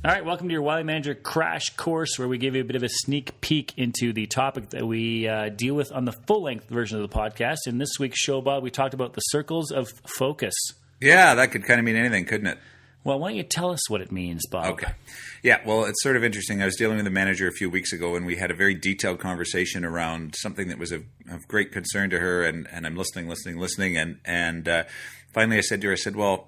All right, welcome to your Wiley Manager Crash Course, where we give you a bit of a sneak peek into the topic that we deal with on the full-length version of the podcast. In this week's show, Bob, we talked about the circles of focus. Yeah, that could kind of mean anything, couldn't it? Well, why don't you tell us what it means, Bob? Okay. Yeah, well, it's sort of interesting. I was dealing with a manager a few weeks ago, and we had a very detailed conversation around something that was of great concern to her, and I'm listening, and finally I said to her, well,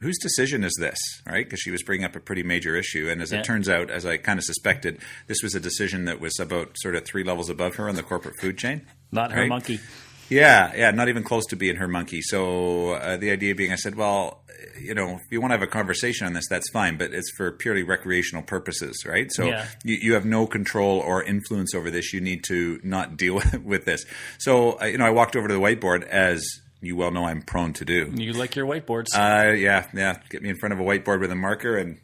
whose decision is this, right? Because she was bringing up a pretty major issue. And as it turns out, as I kind of suspected, this was a decision that was about sort of 3 levels above her on the corporate food chain. Not her monkey. Yeah, not even close to being her monkey. So the idea being, I said, well, if you want to have a conversation on this, that's fine, but it's for purely recreational purposes, right? So you have no control or influence over this. You need to not deal with this. So, I walked over to the whiteboard, as you well know I'm prone to do. You like your whiteboards. Yeah. Get me in front of a whiteboard with a marker and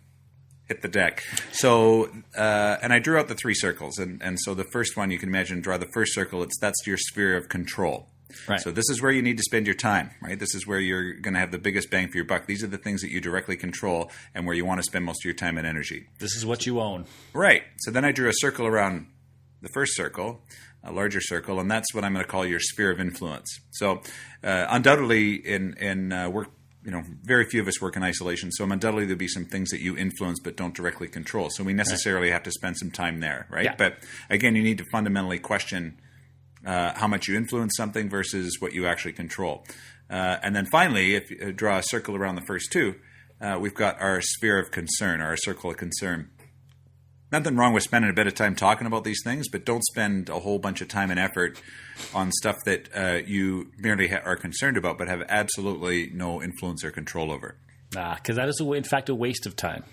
hit the deck. So, and I drew out the 3 circles. And so the first one, you can imagine, draw the first circle. That's your sphere of control. Right. So this is where you need to spend your time, right? This is where you're going to have the biggest bang for your buck. These are the things that you directly control and where you want to spend most of your time and energy. This is what you own. Right. So then I drew a circle around the first circle, a larger circle, and that's what I'm going to call your sphere of influence. So undoubtedly in work, very few of us work in isolation. So undoubtedly there'll be some things that you influence but don't directly control. So we necessarily have to spend some time there, right? Yeah. But again, you need to fundamentally question how much you influence something versus what you actually control. And then finally, if you draw a circle around the first 2, we've got our sphere of concern, our circle of concern. Nothing wrong with spending a bit of time talking about these things, but don't spend a whole bunch of time and effort on stuff that you merely are concerned about but have absolutely no influence or control over. Because that is, in fact, a waste of time.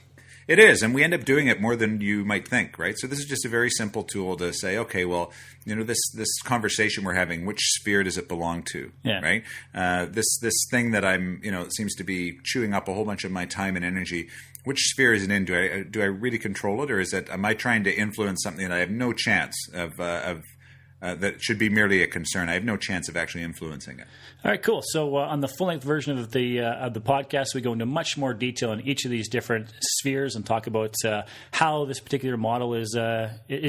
It is, and we end up doing it more than you might think, right? So this is just a very simple tool to say, okay, well, this conversation we're having, which sphere does it belong to, right? This thing that I'm, seems to be chewing up a whole bunch of my time and energy, which sphere is it in? Do I really control it, or am I trying to influence something that I have no chance of that should be merely a concern? I have no chance of actually influencing it. All right, cool. So on the full-length version of the podcast, we go into much more detail on each of these different spheres and talk about how this particular model is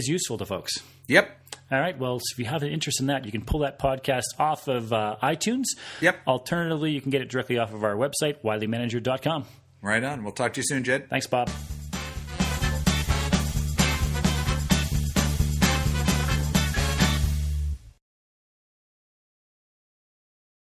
useful to folks. Yep. All right. Well, if you have an interest in that, you can pull that podcast off of iTunes. Yep. Alternatively, you can get it directly off of our website, wileymanager.com. Right on. We'll talk to you soon, Jed. Thanks, Bob.